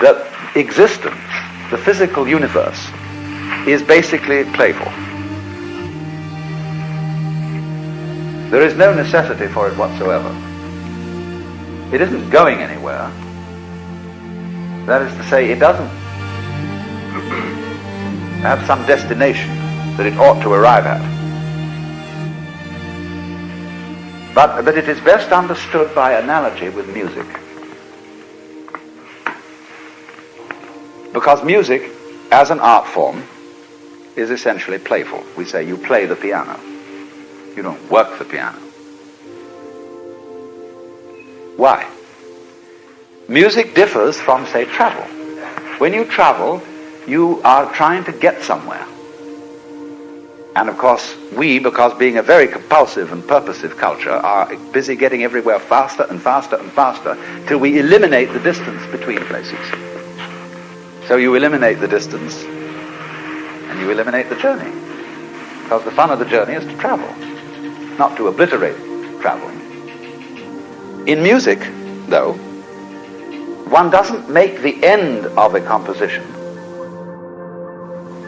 that existence, the physical universe, is basically playful. There is no necessity for it whatsoever. It isn't going anywhere. That is to say, it doesn't have some destination that it ought to arrive at. But that it is best understood by analogy with music. Because music, as an art form, is essentially playful. We say you play the piano. You don't work the piano. Why? Music differs from, say, travel. When you travel, you are trying to get somewhere. And of course, we, because being a very compulsive and purposive culture, are busy getting everywhere faster and faster and faster till we eliminate the distance between places. So you eliminate the distance and you eliminate the journey. Because the fun of the journey is to travel, not to obliterate traveling. In music, though, one doesn't make the end of a composition.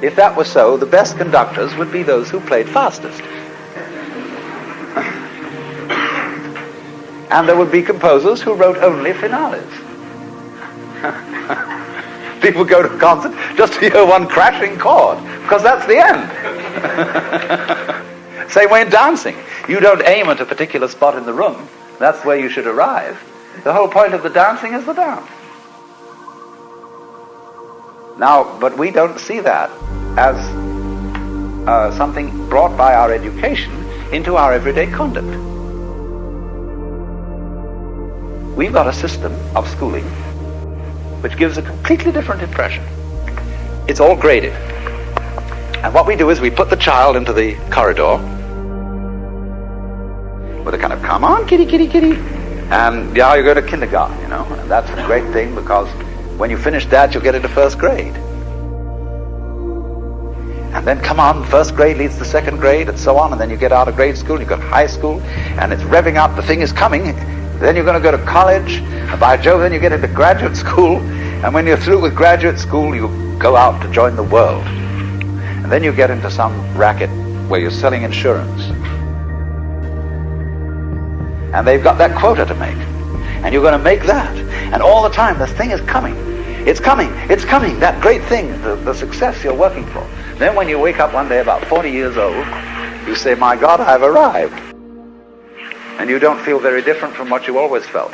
If that were so, the best conductors would be those who played fastest. And there would be composers who wrote only finales. People go to a concert just to hear one crashing chord, because that's the end. Same way in dancing. You don't aim at a particular spot in the room. That's where you should arrive. The whole point of the dancing is the dance. Now, but we don't see that as something brought by our education into our everyday conduct. We've got a system of schooling which gives a completely different impression. It's all graded. And what we do is we put the child into the corridor with a kind of, come on, kitty, kitty, kitty. And yeah, you go to kindergarten, you know. And that's a great thing, because when you finish that, you'll get into first grade. And then, come on, first grade leads to second grade, and so on. And then you get out of grade school, you've got high school, and it's revving up, the thing is coming. Then you're going to go to college, and by Jove, then you get into graduate school. And when you're through with graduate school, you go out to join the world. And then you get into some racket where you're selling insurance. And they've got that quota to make. And you're going to make that. And all the time, this thing is coming. It's coming. It's coming. That great thing, the success you're working for. Then when you wake up one day about 40 years old, you say, my God, I've arrived. And you don't feel very different from what you always felt.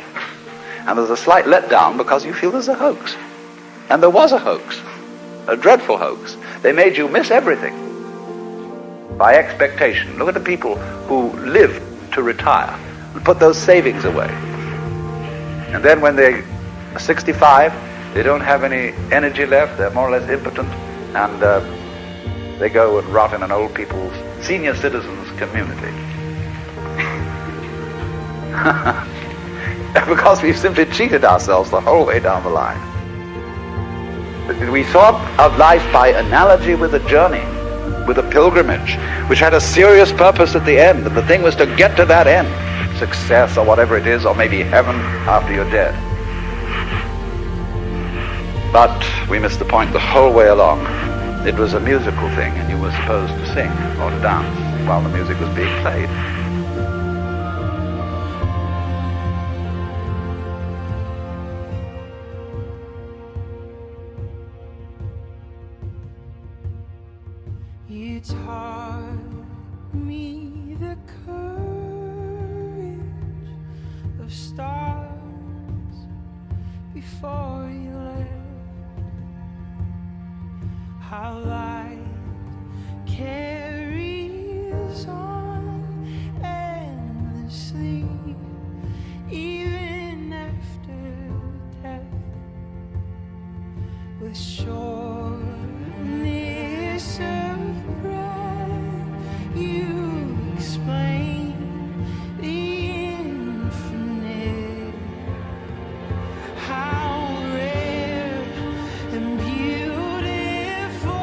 And there's a slight letdown because you feel there's a hoax. And there was a hoax. A dreadful hoax. They made you miss everything by expectation. Look at the people who live to retire and put those savings away. And then when they're 65, they don't have any energy left, they're more or less impotent, and they go and rot in an old people's, senior citizens community. Because we've simply cheated ourselves the whole way down the line. We thought of life by analogy with a journey, with a pilgrimage, which had a serious purpose at the end, and the thing was to get to that end, success or whatever it is, or maybe heaven after you're dead. But we missed the point the whole way along. It was a musical thing, and you were supposed to sing or to dance while the music was being played. You taught me the courage of stars before you left. How light carries on endlessly, even after death, with sureness of breath. You explain the infinite. How rare and beautiful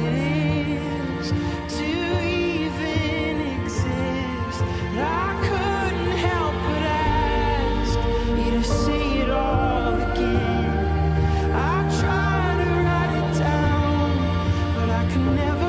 it is to even exist. I couldn't help but ask you to see it all. never